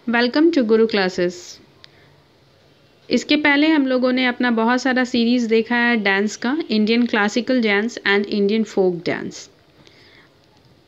Welcome to Guru classes. इसके पहले हम लोगों ने अपना बहुत सारा सीरीज़ देखा है डांस का, Indian classical dance and Indian folk dance.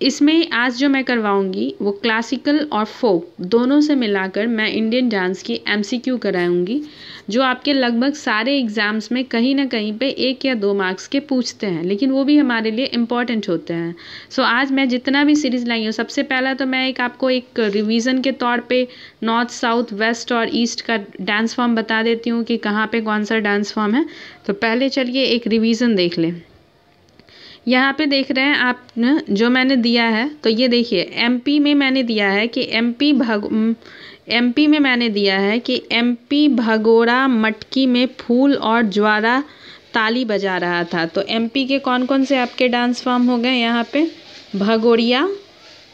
इसमें आज जो मैं करवाऊंगी वो क्लासिकल और फोक दोनों से मिलाकर मैं इंडियन डांस की एमसीक्यू कराऊंगी, जो आपके लगभग सारे एग्ज़ाम्स में कहीं ना कहीं पे 1 या 2 मार्क्स के पूछते हैं, लेकिन वो भी हमारे लिए इम्पॉर्टेंट होते हैं। सो आज मैं जितना भी सीरीज़ लाई हूँ, सबसे पहला तो मैं आपको एक रिवीजन के तौर पे नॉर्थ, साउथ, वेस्ट और ईस्ट का डांस फॉर्म बता देती हूँ कि कहाँ पे कौन सा डांस फॉर्म है। तो पहले चलिए एक रिवीजन देख लें। यहाँ पे देख रहे हैं आप न, जो मैंने दिया है, तो ये देखिए एमपी में मैंने दिया है कि एमपी में मैंने दिया है कि एमपी भगोड़ा मटकी में फूल और ज्वारा ताली बजा रहा था। तो एमपी के कौन कौन से आपके डांस फॉर्म हो गए यहाँ पे? भगोड़िया,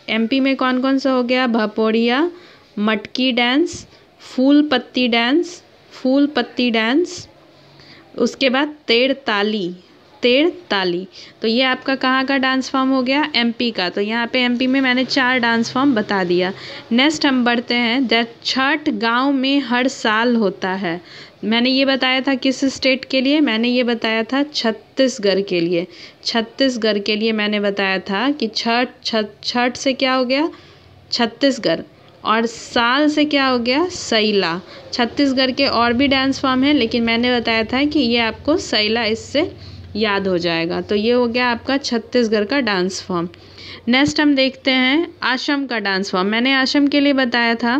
एमपी में कौन कौन सा हो गया? भपोड़िया, मटकी डांस, फूल पत्ती डांस, उसके बाद तेड़ ताली। तो ये आपका कहाँ का डांस फॉर्म हो गया? एमपी का। तो यहाँ पे एमपी में मैंने 4 डांस फॉर्म बता दिया। नेक्स्ट हम बढ़ते हैं, दैट छठ गांव में हर साल होता है। मैंने ये बताया था किस स्टेट के लिए? मैंने ये बताया था छत्तीसगढ़ के लिए। छत्तीसगढ़ के लिए मैंने बताया था कि छठ से क्या हो गया? छत्तीसगढ़, और साल से क्या हो गया? सैला। छत्तीसगढ़ के और भी डांस फॉर्म हैं, लेकिन मैंने बताया था कि ये आपको सैला इससे याद हो जाएगा। तो ये हो गया आपका छत्तीसगढ़ का डांस फॉर्म। नेक्स्ट हम देखते हैं असम का डांस फॉर्म। मैंने असम के लिए बताया था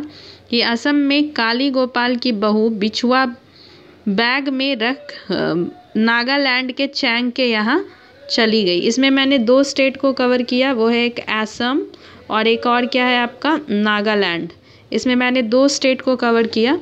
कि असम में काली गोपाल की बहू बिछुआ बैग में रख नागालैंड के चैंग के यहाँ चली गई। इसमें मैंने 2 स्टेट को कवर किया, वो है एक असम और एक और क्या है आपका? नागालैंड। इसमें मैंने 2 स्टेट को कवर किया।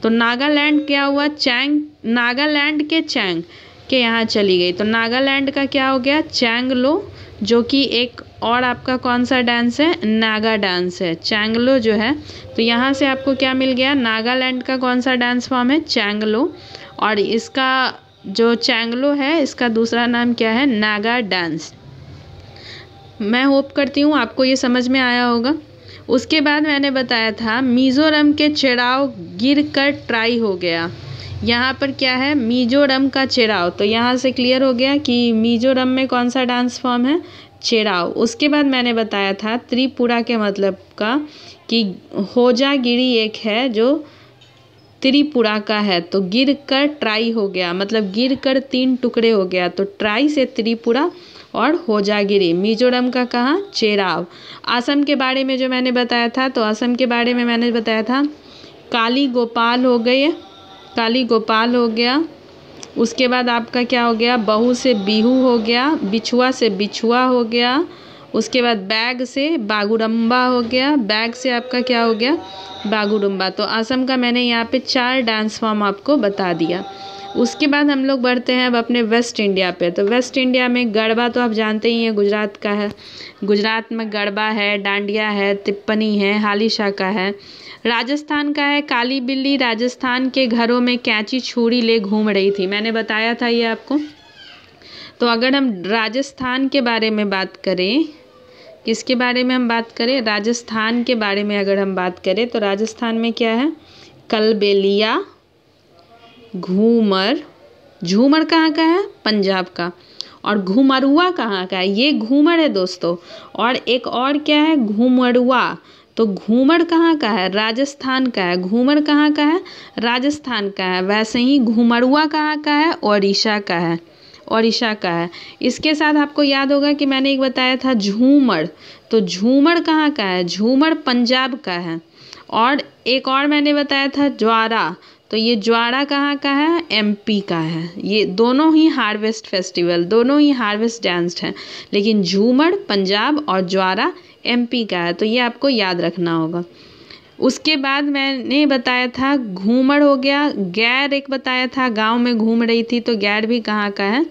तो नागालैंड क्या हुआ? नागालैंड के चैंग के यहाँ चली गई। तो नागालैंड का क्या हो गया? चैंगलो, जो कि एक और आपका कौन सा डांस है? नागा डांस है, चैंगलो जो है। तो यहाँ से आपको क्या मिल गया? नागालैंड का कौन सा डांस फॉर्म है? चैंगलो। और इसका जो चैंगलो है, इसका दूसरा नाम क्या है? नागा डांस। मैं होप करती हूँ आपको ये समझ में आया होगा। उसके बाद मैंने बताया था मिज़ोरम के चेराव गिर कर ट्राई हो गया। यहाँ पर क्या है? मिजोरम का चेराव। तो यहाँ से क्लियर हो गया कि मिजोरम में कौन सा डांस फॉर्म है? चेराव। उसके बाद मैंने बताया था त्रिपुरा के मतलब का कि होजागिरी एक है जो त्रिपुरा का है। तो गिर कर ट्राई हो गया, मतलब गिर कर 3 टुकड़े हो गया। तो ट्राई से त्रिपुरा और होजागिरी। मिजोरम का कहाँ? चेराव। असम के बारे में जो मैंने बताया था, तो असम के बारे में मैंने बताया था काली गोपाल हो गया। उसके बाद आपका क्या हो गया? बहू से बिहू हो गया, बिछुआ से बिछुआ हो गया। उसके बाद बैग से बागुरम्बा हो गया, बैग से आपका क्या हो गया? बागुरुम्बा। तो असम का मैंने यहाँ पे 4 डांस फॉर्म आपको बता दिया। उसके बाद हम लोग बढ़ते हैं अब अपने वेस्ट इंडिया पे। तो वेस्ट इंडिया में गरबा तो आप जानते ही हैं, गुजरात का है। गुजरात में गरबा है, डांडिया है, तिप्पनी है, हालीशा का है। राजस्थान का है काली बिल्ली, राजस्थान के घरों में कैंची छुरी ले घूम रही थी। मैंने बताया था ये आपको। तो अगर हम राजस्थान के बारे में बात करें, किसके बारे में हम बात करें? राजस्थान के बारे में अगर हम बात करें, तो राजस्थान में क्या है? कलबेलिया, घूमर। झूमर कहाँ का है? पंजाब का। और घुमरुआ कहाँ का है? ये घूमर है दोस्तों। और एक और क्या है? घुमरुआ। तो घूमर कहाँ का है? राजस्थान का है। घूमर कहाँ का है? राजस्थान का है। वैसे ही घुमरुआ कहाँ का है? ओडिशा का है। इसके साथ आपको याद होगा कि मैंने एक बताया था झूमर। तो झूमर कहाँ का है? झूमर पंजाब का है। और एक और मैंने बताया था ज्वारा। तो ये ज्वारा कहाँ का है? एमपी का है। ये दोनों ही हार्वेस्ट फेस्टिवल, दोनों ही हार्वेस्ट डांस हैं, लेकिन झूमर पंजाब और ज्वारा एमपी का है। तो ये आपको याद रखना होगा। उसके बाद मैंने बताया था घूमर हो गया। गैर एक बताया था, गांव में घूम रही थी। तो गैर भी कहाँ का है?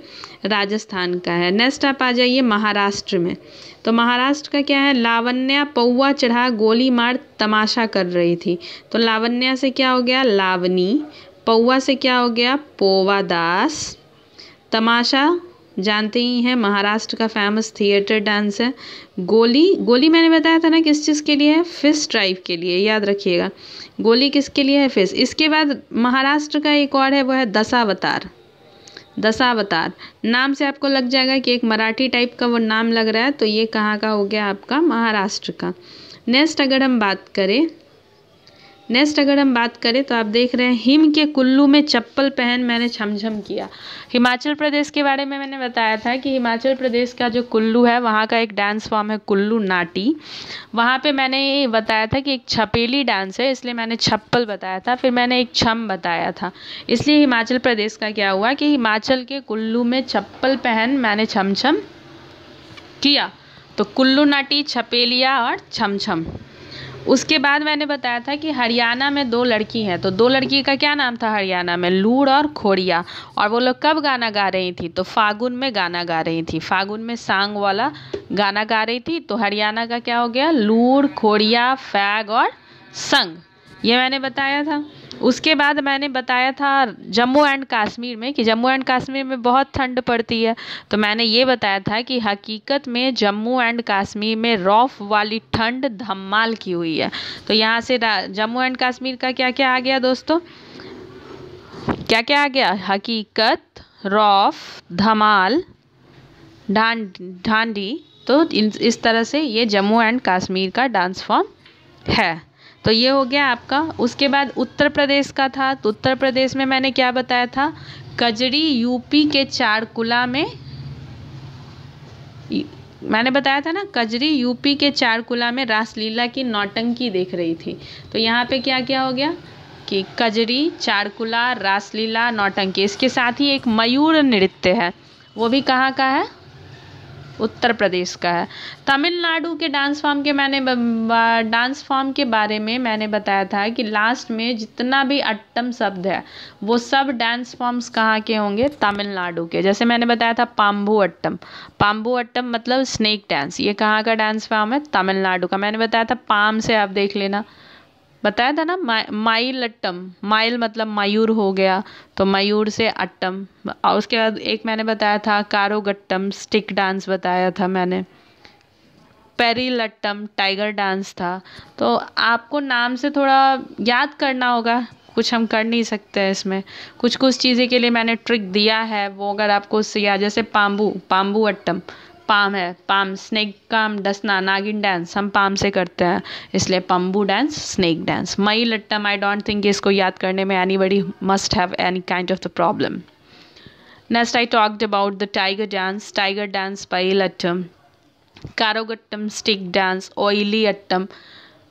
राजस्थान का है। नेक्स्ट आप आ जाइए महाराष्ट्र में। तो महाराष्ट्र का क्या है? लावण्या पौवा चढ़ा गोली मार तमाशा कर रही थी। तो लावण्या से क्या हो गया? लावनी। पौवा से क्या हो गया? पोवा दास। तमाशा जानते ही हैं, महाराष्ट्र का फेमस थिएटर डांस है। गोली, गोली मैंने बताया था ना किस चीज़ के लिए है, फिश ट्राइब के लिए, याद रखिएगा। गोली किसके लिए है, फिश। इसके बाद महाराष्ट्र का एक और है, वो है दशावतार। दशावतार नाम से आपको लग जाएगा कि एक मराठी टाइप का वो नाम लग रहा है, तो ये कहाँ का हो गया आपका, महाराष्ट्र का। नेक्स्ट अगर हम बात करें तो आप देख रहे हैं हिम के कुल्लू में चप्पल पहन मैंने छमछम किया। हिमाचल प्रदेश के बारे में मैंने बताया था कि हिमाचल प्रदेश का जो कुल्लू है वहाँ का एक डांस फॉर्म है कुल्लू नाटी। वहाँ पे मैंने ये बताया था कि एक छपेली डांस है, इसलिए मैंने छप्पल बताया था, फिर मैंने एक छम बताया था। इसलिए हिमाचल प्रदेश का क्या हुआ कि हिमाचल के कुल्लू में चप्पल पहन मैंने छमछम किया। तो कुल्लू नाटी, छपेलिया और छमछम। उसके बाद मैंने बताया था कि हरियाणा में 2 लड़की हैं, तो 2 लड़की का क्या नाम था हरियाणा में, लूड़ और खोड़िया। और वो लोग कब गाना गा रही थी, तो फागुन में गाना गा रही थी, फागुन में सांग वाला गाना गा रही थी। तो हरियाणा का क्या हो गया, लूड़, खोड़िया, फैग और संग, ये मैंने बताया था। उसके बाद मैंने बताया था जम्मू एंड कश्मीर में कि जम्मू एंड कश्मीर में बहुत ठंड पड़ती है, तो मैंने ये बताया था कि हकीकत में जम्मू एंड कश्मीर में रौफ वाली ठंड धमाल की हुई है। तो यहाँ से जम्मू एंड कश्मीर का क्या क्या आ गया दोस्तों, क्या क्या आ गया, हकीकत, रौफ, धमाल, ढांडी। तो इस तरह से ये जम्मू एंड कश्मीर का डांस फॉर्म है। तो ये हो गया आपका। उसके बाद उत्तर प्रदेश का था, तो उत्तर प्रदेश में मैंने क्या बताया था, कजरी यूपी के चारकुला में, मैंने बताया था ना कजरी यूपी के चारकुला में रासलीला की नौटंकी देख रही थी। तो यहाँ पे क्या क्या हो गया कि कजरी, चारकुला, रासलीला, नौटंकी। इसके साथ ही एक मयूर नृत्य है, वो भी कहाँ का है, उत्तर प्रदेश का है। तमिलनाडु के डांस फॉर्म के बारे में मैंने बताया था कि लास्ट में जितना भी अट्टम शब्द है वो सब डांस फॉर्म्स कहाँ के होंगे, तमिलनाडु के। जैसे मैंने बताया था पाम्बू अट्टम, पाम्बू अट्टम मतलब स्नेक डांस, ये कहाँ का डांस फॉर्म है, तमिलनाडु का। मैंने बताया था पाम से आप देख लेना, बताया था ना माइल अट्टम, माइल मतलब मयूर हो गया, तो मयूर से अट्टम। और उसके बाद एक मैंने बताया था कारोगट्टम, स्टिक डांस बताया था मैंने। पेरिलट्टम टाइगर डांस था। तो आपको नाम से थोड़ा याद करना होगा, कुछ हम कर नहीं सकते हैं इसमें, कुछ कुछ चीज़ें के लिए मैंने ट्रिक दिया है, वो अगर आपको उससे याद, जैसे पाम्बू अट्टम, पाम है, पाम, स्नेक का हम डसना, नागिन डांस हम पाम से करते हैं, इसलिए Pambu dance, snake dance. Mayilattam, I don't think इसको याद करने में anybody must have any kind of the problem. Next I talked about the tiger dance, Puliyattam, Karagattam, stick dance, Oyilattam.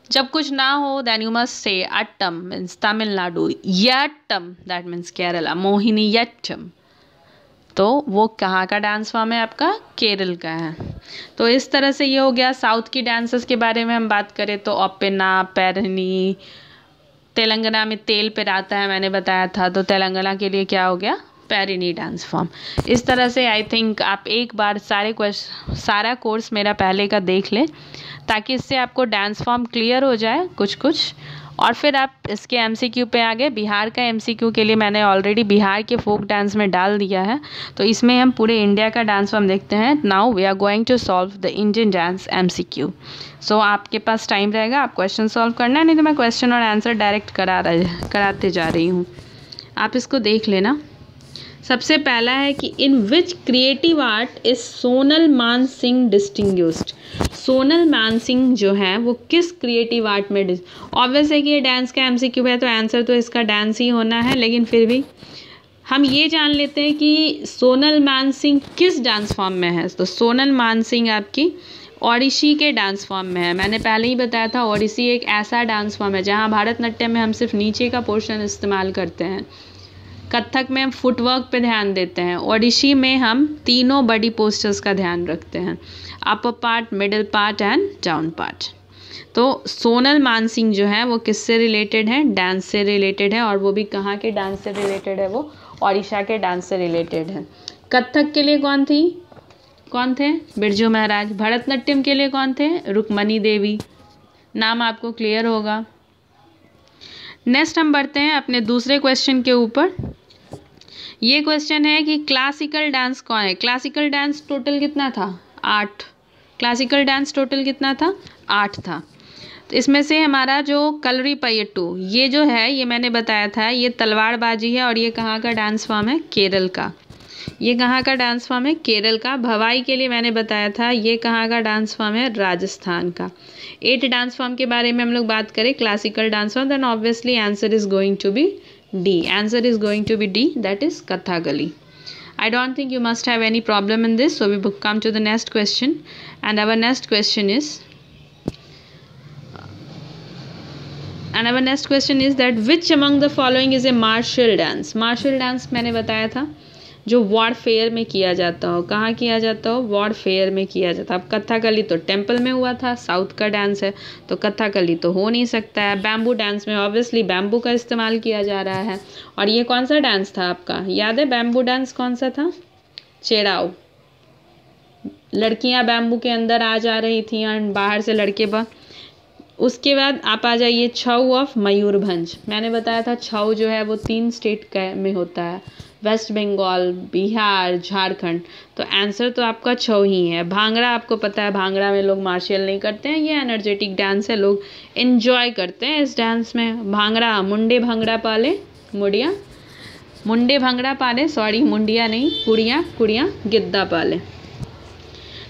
जब कुछ ना हो then you must say attam means Tamil Nadu, yattam that means Kerala, Mohiniyattam तो वो कहाँ का डांस फॉर्म है आपका, केरल का है। तो इस तरह से ये हो गया। साउथ की डांसेस के बारे में हम बात करें तो अपेना, पैरनी, तेलंगाना में तेल पिराता है मैंने बताया था, तो तेलंगाना के लिए क्या हो गया, पैरिनी डांस फॉर्म। इस तरह से आई थिंक आप एक बार सारा कोर्स मेरा पहले का देख लें, ताकि इससे आपको डांस फॉर्म क्लियर हो जाए कुछ कुछ, और फिर आप इसके एमसीक्यू पे आ गए। बिहार का एमसीक्यू के लिए मैंने ऑलरेडी बिहार के फोक डांस में डाल दिया है, तो इसमें हम पूरे इंडिया का डांस फॉर्म देखते हैं। Now we are going to solve the Indian dance MCQ. So आपके पास टाइम रहेगा, आप क्वेश्चन सॉल्व करना है, नहीं तो मैं क्वेश्चन और आंसर डायरेक्ट कराते जा रही हूँ, आप इसको देख लेना। सबसे पहला है कि इन विच क्रिएटिव आर्ट इज सोनल मान सिंह डिस्टिंग्विश्ड। सोनल मान सिंह जो है वो किस क्रिएटिव आर्ट में ऑब्वियस है कि ये डांस का एमसीक्यू है, तो आंसर तो इसका डांस ही होना है, लेकिन फिर भी हम ये जान लेते हैं कि सोनल मान सिंह किस डांस फॉर्म में है। तो सोनल मान सिंह आपकी ओडिसी के डांस फॉर्म में है। मैंने पहले ही बताया था ओडिसी एक ऐसा डांस फॉर्म है जहाँ भारतनाट्यम में हम सिर्फ नीचे का पोर्शन इस्तेमाल करते हैं, कथक में हम फुटवर्क पे ध्यान देते हैं, ओडिसी में हम तीनों बॉडी पोस्चर्स का ध्यान रखते हैं, upper part, middle part and down part. तो सोनल मान सिंह जो है वो किससे रिलेटेड है, डांस से रिलेटेड है, और वो भी कहाँ के डांस से रिलेटेड है, वो ओडिशा के डांस से रिलेटेड है। कथक के लिए कौन थे, बिरजू महाराज। भरतनाट्यम के लिए कौन थे, रुक्मणी देवी। नाम आपको क्लियर होगा। नेक्स्ट हम बढ़ते हैं अपने दूसरे क्वेश्चन के ऊपर। ये क्वेश्चन है कि क्लासिकल डांस कौन है। क्लासिकल डांस टोटल कितना था? 8। क्लासिकल डांस टोटल कितना था? 8 था। तो इसमें से हमारा जो कलरीपयट्टू ये जो है, ये मैंने बताया था, ये तलवारबाजी है और ये कहाँ का डांस फॉर्म है? केरल का। ये कहाँ का डांस फॉर्म है? केरल का। भवाई के लिए मैंने बताया था, ये कहाँ का डांस फॉर्म है? राजस्थान का। 8 डांस फॉर्म के बारे में हम लोग बात करें classical dance form, then obviously answer is going to be D. Answer is going to be D, that is Kathakali. I don't think you must have any problem in this, so we come to the next question, and our next question is that which among the following is a martial dance? Martial dance मैंने बताया था जो warfare में किया जाता हो। कहाँ किया जाता हो? वॉरफेयर में किया जाता है। अब कथकली तो टेम्पल में हुआ था, साउथ का डांस है, तो कथकली तो हो नहीं सकता है। बैम्बू डांस में ऑब्वियसली बैम्बू का इस्तेमाल किया जा रहा है। और ये कौन सा डांस था आपका? याद है बैम्बू डांस कौन सा था? चेराव। लड़कियां बैम्बू के अंदर आ जा रही थी और बाहर से लड़के उसके बाद आप आ जाइए छऊ ऑफ मयूरभंज। मैंने बताया था छऊ जो है वो 3 स्टेट में होता है, वेस्ट बंगाल, बिहार, झारखंड। तो आंसर तो आपका छऊ ही है। भांगड़ा आपको पता है, भांगड़ा में लोग मार्शियल नहीं करते हैं, ये एनर्जेटिक डांस है, लोग एंजॉय करते हैं इस डांस में। भांगड़ा, मुंडे भांगड़ा पाले मुड़िया, मुंडे भांगड़ा पाले, सॉरी मुंडिया नहीं, कुड़ियाँ कुड़ियाँ गिद्दा पाले।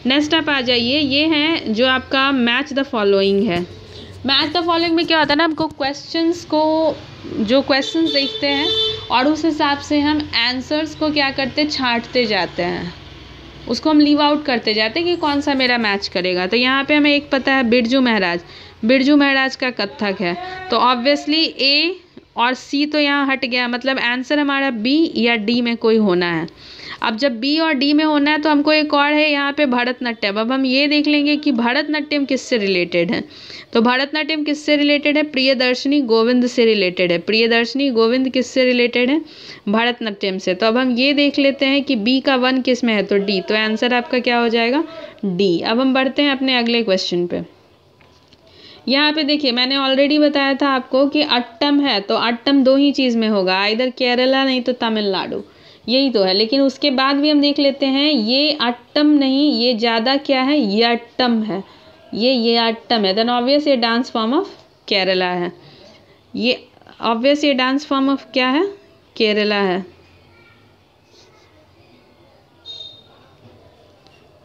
नेक्स्ट आप आ जाइए, ये है जो आपका मैच द फॉलोइंग है। मैच द फॉलोइंग में क्या होता है ना, हमको क्वेश्चंस को, जो क्वेश्चंस देखते हैं और उस हिसाब से हम आंसर्स को क्या करते, छांटते जाते हैं, उसको हम लीव आउट करते जाते हैं कि कौन सा मेरा मैच करेगा। तो यहाँ पे हमें एक पता है बिरजू महाराज, बिरजू महाराज का कथक है, तो ऑब्वियसली ए और सी तो यहाँ हट गया, मतलब आंसर हमारा बी या डी में कोई होना है। अब जब बी और डी में होना है तो हमको एक और है यहाँ पे भरतनाट्यम। अब हम ये देख लेंगे कि भरतनाट्यम किससे रिलेटेड है। तो भरतनाट्यम किससे रिलेटेड है? प्रियदर्शनी गोविंद से रिलेटेड है। प्रियदर्शनी गोविंद किससे रिलेटेड है? भरतनाट्यम से। तो अब हम ये देख लेते हैं कि बी का 1 किस में है, तो डी। तो आंसर आपका क्या हो जाएगा? डी। अब हम बढ़ते हैं अपने अगले क्वेश्चन पे। यहाँ पे देखिए मैंने ऑलरेडी बताया था आपको कि अट्टम है, तो अट्टम 2 ही चीज़ में होगा, इधर केरला नहीं तो तमिलनाडु, यही तो है। लेकिन उसके बाद भी हम देख लेते हैं, ये अट्टम नहीं, ये ज़्यादा क्या है, ये अट्टम है, ये अट्टम है। देन ऑब्वियस ये डांस फॉर्म ऑफ केरला है, ये ऑब्वियस ये डांस फॉर्म ऑफ क्या है, केरला है।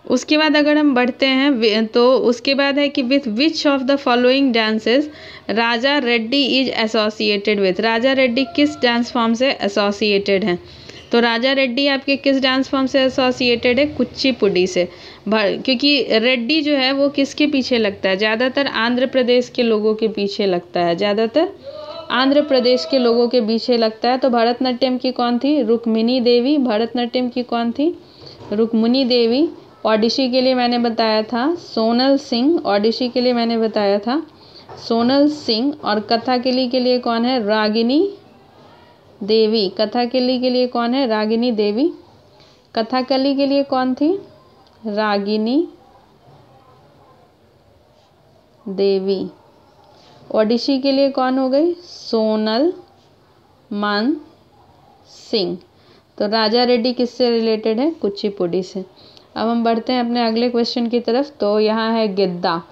उसके बाद अगर हम बढ़ते हैं तो उसके बाद है कि with which of the following dances Raja Reddy is associated with. Raja Reddy किस डांस फॉर्म से एसोसिएटेड हैं? तो राजा रेड्डी आपके किस डांस फॉर्म से एसोसिएटेड है? कुचिपुड़ी से। क्योंकि रेड्डी जो है वो किसके पीछे लगता है? ज़्यादातर आंध्र प्रदेश के लोगों के पीछे लगता है, ज़्यादातर आंध्र प्रदेश के लोगों के पीछे लगता है। तो भरतनाट्यम की कौन थी? रुक्मिणी देवी। भरतनाट्यम की कौन थी? रुक्मिणी देवी। ओडिसी के लिए मैंने बताया था सोनल सिंह, ओडिसी के लिए मैंने बताया था सोनल सिंह। और कथकली के लिए कौन है? रागिनी देवी। कथकली के लिए कौन है? रागिनी देवी। कथकली के लिए कौन थी? रागिनी देवी। ओडिसी के लिए कौन हो गई? सोनल मान सिंह। तो राजा रेड्डी किससे रिलेटेड है? कुचिपुड़ी से। अब हम बढ़ते हैं अपने अगले क्वेश्चन की तरफ। तो यहाँ है गिद्दा।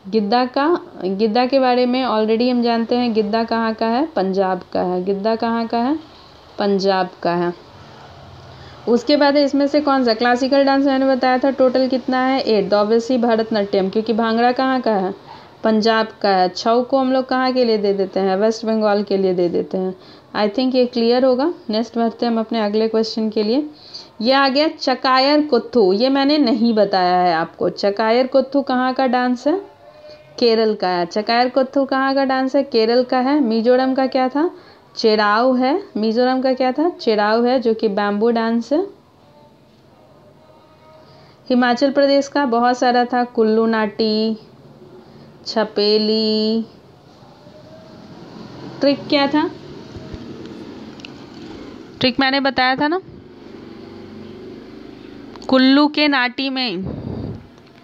गिद्दा के बारे में ऑलरेडी हम जानते हैं, गिद्दा कहाँ का है? पंजाब का है। गिद्दा कहाँ का है? पंजाब का है। उसके बाद है इसमें से कौन सा? क्लासिकल डांस मैंने बताया था टोटल कितना है? 8। ऑब्वियसली भरतनाट्यम, क्योंकि भांगड़ा कहाँ का है? पंजाब का है। छऊ को हम लोग कहाँ के लिए दे देते हैं? वेस्ट बंगाल के लिए दे देते हैं। आई थिंक ये क्लियर होगा। नेक्स्ट बढ़ते हैं हम अपने अगले क्वेश्चन के लिए। ये आ गया चकायर कुथू। ये मैंने नहीं बताया है आपको। चकायर कुथू कहाँ का डांस है? केरल का है। चकायर कुथू कहाँ का डांस है? केरल का है। मिजोरम का क्या था? चेराव है। मिजोरम का क्या था? चेराव है, जो कि बैम्बू डांस है। हिमाचल प्रदेश का बहुत सारा था, कुल्लू नाटी, छपेली। ट्रिक क्या था? ट्रिक मैंने बताया था ना, कुल्लू के नाटी में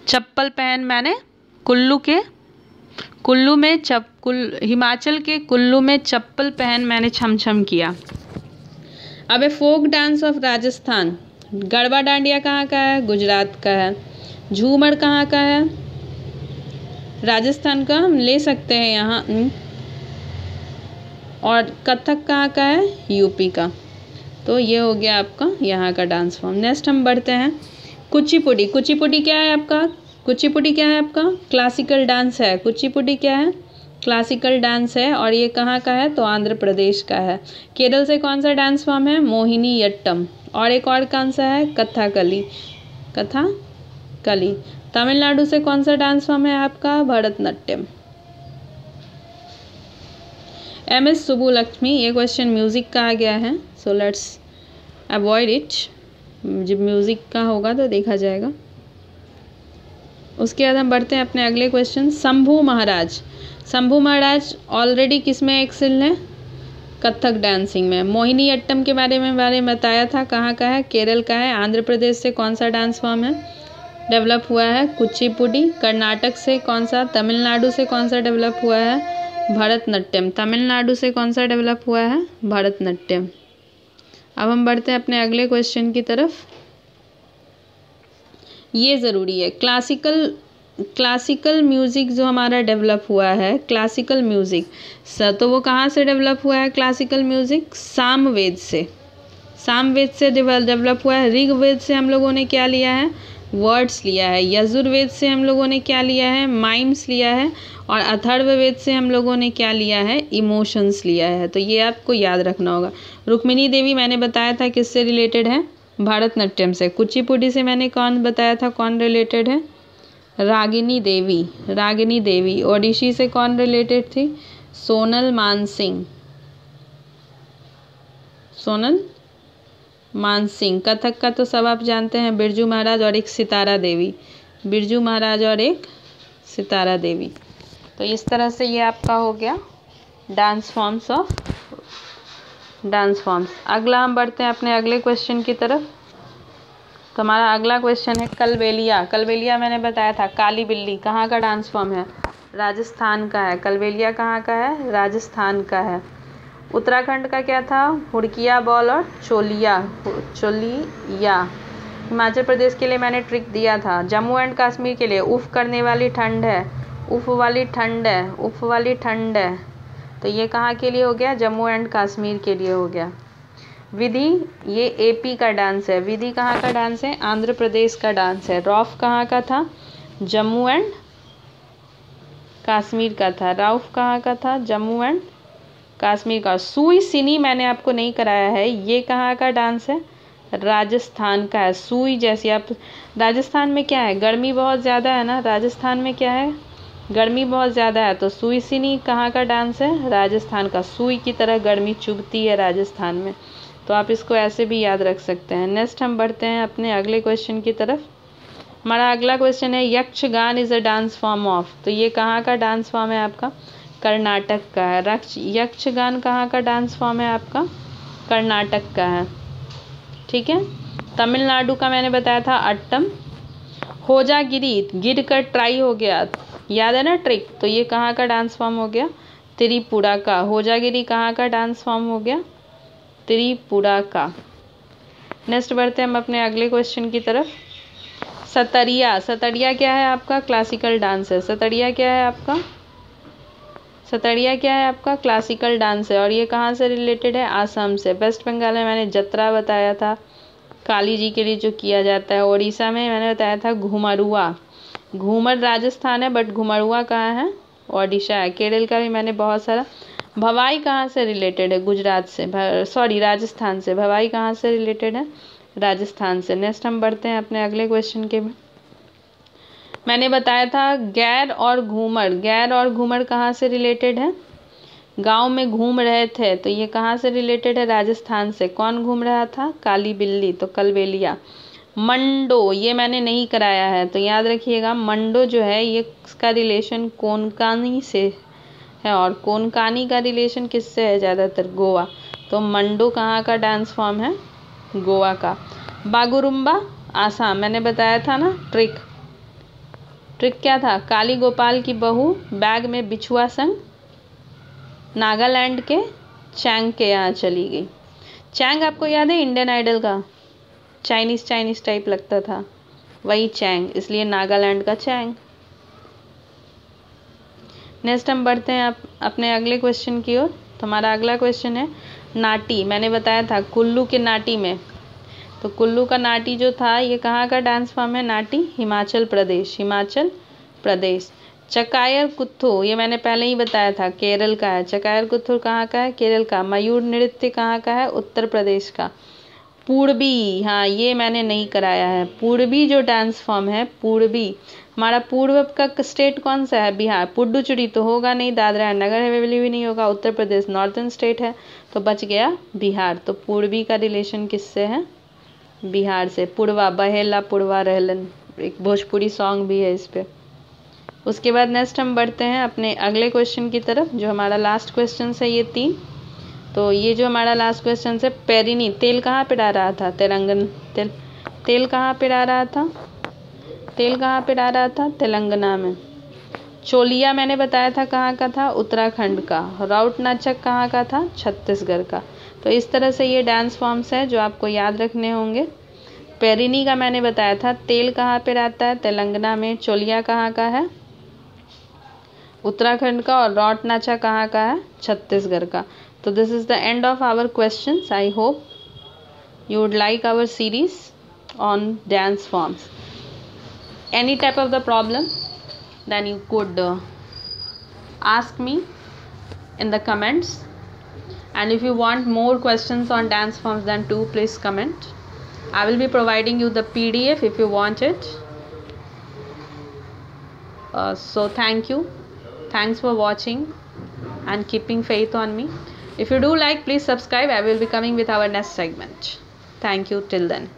चप्पल पहन, मैंने हिमाचल के कुल्लू में चप्पल पहन मैंने छम छम किया। अब folk dance of Rajasthan, Garba Dandiya कहाँ का है? गुजरात का है। झूमर कहाँ का है? राजस्थान का, हम ले सकते हैं यहाँ। और कथक कहाँ का है? यूपी का। तो ये हो गया आपका यहाँ का डांस फॉर्म। नेक्स्ट हम बढ़ते हैं कुचिपुड़ी। कुचिपुड़ी क्या है आपका? कुचिपुड़ी क्या है आपका? क्लासिकल डांस है। कुचिपुड़ी क्या है? क्लासिकल डांस है। और ये कहाँ का है? तो आंध्र प्रदेश का है। केरल से कौन सा डांस फॉर्म है? मोहिनीअट्टम। और एक और कौन सा है? कथकली। कथकली। तमिलनाडु से कौन सा डांस फॉर्म है आपका? भरतनाट्यम। MS सुब्बुलक्ष्मी, ये क्वेश्चन म्यूज़िक का आ गया है, सो लेट्स अवॉइड इट। जब म्यूज़िक का होगा तो देखा जाएगा। उसके बाद हम बढ़ते हैं अपने अगले क्वेश्चन। शंभू महाराज। शंभू महाराज ऑलरेडी किस में एक्सेल है? कथक डांसिंग में। मोहिनीअट्टम के बारे में बताया था, कहाँ का है? केरल का है। आंध्र प्रदेश से कौन सा डांस फॉर्म है डेवलप हुआ है? कुचिपुड़ी। कर्नाटक से कौन सा? तमिलनाडु से कौन सा डेवलप हुआ है? भरतनाट्यम। तमिलनाडु से कौन सा डेवलप हुआ है? भरतनाट्यम। अब हम बढ़ते हैं अपने अगले क्वेश्चन की तरफ। ये ज़रूरी है, क्लासिकल म्यूज़िक जो हमारा डेवलप हुआ है, क्लासिकल म्यूज़िक तो वो कहाँ से डेवलप हुआ है? क्लासिकल म्यूज़िक सामवेद से। सामवेद से डेवलप हुआ है। ऋग्वेद से हम लोगों ने क्या लिया है? वर्ड्स लिया है। यजुर्वेद से हम लोगों ने क्या लिया है? माइम्स लिया है। और अथर्ववेद से हम लोगों ने क्या लिया है? इमोशंस लिया है। तो ये आपको याद रखना होगा। रुक्मिणी देवी मैंने बताया था किससे रिलेटेड है? भरतनाट्यम से। कुचिपुड़ी से मैंने कौन बताया था कौन रिलेटेड है? रागिनी देवी। रागिनी देवी। ओडिशी से कौन रिलेटेड थी? सोनल मानसिंह। सोनल मानसिंह। कथक का तो सब आप जानते हैं, बिरजू महाराज और एक सितारा देवी। बिरजू महाराज और एक सितारा देवी। तो इस तरह से ये आपका हो गया dance forms of dance forms. अगला हम बढ़ते हैं अपने अगले क्वेश्चन की तरफ। तो हमारा अगला क्वेश्चन है कलबेलिया। कलबेलिया मैंने बताया था काली बिल्ली कहाँ का डांस फॉर्म है? राजस्थान का है। कलबेलिया कहाँ का है? राजस्थान का है। उत्तराखंड का क्या था? हुड़किया बॉल और चोलिया। हिमाचल प्रदेश के लिए मैंने ट्रिक दिया था। जम्मू एंड कश्मीर के लिए उफ करने वाली ठंड है। उफ वाली ठंड है। उफ वाली ठंड है। तो ये कहाँ के लिए हो गया? जम्मू एंड कश्मीर के लिए हो गया। विधि, ये AP का डांस है। विधि कहाँ का डांस है? आंध्र प्रदेश का डांस है। रौफ कहाँ का था? जम्मू एंड कश्मीर का था। रौफ कहाँ का था? जम्मू एंड कश्मीर का। सुई सिनी मैंने आपको नहीं कराया है, ये कहाँ का डांस है? राजस्थान का है। सुई जैसी आप, राजस्थान में क्या है? गर्मी बहुत ज़्यादा है ना। राजस्थान में क्या है? गर्मी बहुत ज़्यादा है। तो सुई सिनी कहाँ का डांस है? राजस्थान का। सुई की तरह गर्मी चुभती है राजस्थान में। तो आप इसको ऐसे भी याद रख सकते हैं। नेक्स्ट हम बढ़ते हैं अपने अगले क्वेश्चन की तरफ। हमारा अगला क्वेश्चन है Yakshagana is a dance form of. तो ये कहाँ का डांस फॉर्म है आपका? कर्नाटक का है। यक्षगान कहाँ का डांस फॉर्म है आपका? कर्नाटक का है। ठीक है। तमिलनाडु का मैंने बताया था अट्टम। होजागिरी, गिर कर ट्राई हो गया, याद है ना ट्रिक? तो ये कहाँ का डांस फॉर्म हो गया? त्रिपुरा का। होजागिरी कहाँ का डांस फॉर्म हो गया? त्रिपुरा का। नेक्स्ट बढ़ते हैं हम अपने अगले क्वेश्चन की तरफ। सतरिया। सतरिया क्या है आपका? क्लासिकल डांस है। सतरिया क्या है आपका? सतरिया क्या है आपका? क्लासिकल डांस है। और ये कहाँ से रिलेटेड है? आसाम से। वेस्ट बंगाल में मैंने जत्रा बताया था, काली जी के लिए जो किया जाता है। उड़ीसा में मैंने बताया था घुमरुआ। घूमर राजस्थान है, बट घुमरुआ कहाँ है? ओडिशा है। केरल का भी मैंने बहुत सारा। भवाई कहाँ से रिलेटेड है? गुजरात से। राजस्थान से। भवाई कहाँ से रिलेटेड है? राजस्थान से। नेक्स्ट हम बढ़ते हैं अपने अगले क्वेश्चन के। मैंने बताया था गैर और घूमर। गैर और घूमर कहाँ से रिलेटेड है? गांव में घूम रहे थे, तो ये कहाँ से रिलेटेड है? राजस्थान से। कौन घूम रहा था? काली बिल्ली। तो कलबेलिया। मंडो, ये मैंने नहीं कराया है, तो याद रखिएगा मंडो जो है ये इसका रिलेशन कोंकणी से है। और कोंकणी का रिलेशन किससे है? ज़्यादातर गोवा। तो मंडो कहाँ का डांस फॉर्म है? गोवा का। बागुरुम्बा आसाम। मैंने बताया था ना ट्रिक क्या था? काली गोपाल की बहू बैग में बिछुआ संग नागालैंड के चैंग के यहाँ चली गई। चैंग आपको याद है इंडियन आइडल का, चाइनीज टाइप लगता था, वही चैंग, इसलिए नागालैंड का चैंग। नेक्स्ट हम बढ़ते हैं अपने अगले क्वेश्चन की ओर। तो हमारा अगला क्वेश्चन है नाटी। मैंने बताया था कुल्लू के नाटी में, तो कुल्लू का नाटी जो था ये कहाँ का डांस फॉर्म है? नाटी हिमाचल प्रदेश। चकायर कुत्थू, ये मैंने पहले ही बताया था केरल का है। चकायर कुत्थू कहाँ का है? केरल का। मयूर नृत्य कहाँ का है? उत्तर प्रदेश का। पूर्वी, हाँ ये मैंने नहीं कराया है। पूर्वी जो डांस फॉर्म है, पूर्वी, हमारा पूर्व का स्टेट कौन सा है? बिहार। पुडुचेरी तो होगा नहीं, दादरा एंड नगर हवेली भी नहीं होगा। उत्तर प्रदेश नॉर्थर्न स्टेट है, तो बच गया बिहार। तो पूर्वी का रिलेशन किससे है? बिहार से। पुड़वा, बहेला पुड़वा रहलन, एक भोजपुरी सॉन्ग भी है इस पे। उसके बाद नेक्स्ट हम बढ़ते हैं अपने अगले क्वेश्चन की तरफ, जो हमारा लास्ट क्वेश्चन है ये 3। तो ये जो हमारा लास्ट क्वेश्चन है, पेरिनी तेल कहाँ पे डाल रहा था? तेल कहाँ पे डाल रहा था? तेल कहाँ पे डाल रहा था? तेलंगाना में। चोलिया मैंने बताया था कहाँ का था? उत्तराखंड का। राउट नाचक कहाँ का था? छत्तीसगढ़ का। तो इस तरह से ये डांस फॉर्म्स हैं जो आपको याद रखने होंगे। पेरिनी का मैंने बताया था तेल कहाँ पे रहता है? तेलंगाना में। चोलिया कहाँ का है? उत्तराखंड का। और राउट नाचा कहाँ का है? छत्तीसगढ़ का। तो this is the end of our questions. I hope you would like our series on dance forms. Any type of the problem, then you could ask me in the comments, and if you want more questions on dance forms, then do please comment. I will be providing you the PDF if you want it. So thank you, thanks for watching and keeping faith on me. If you do like, please subscribe. I will be coming with our next segment. Thank you till then.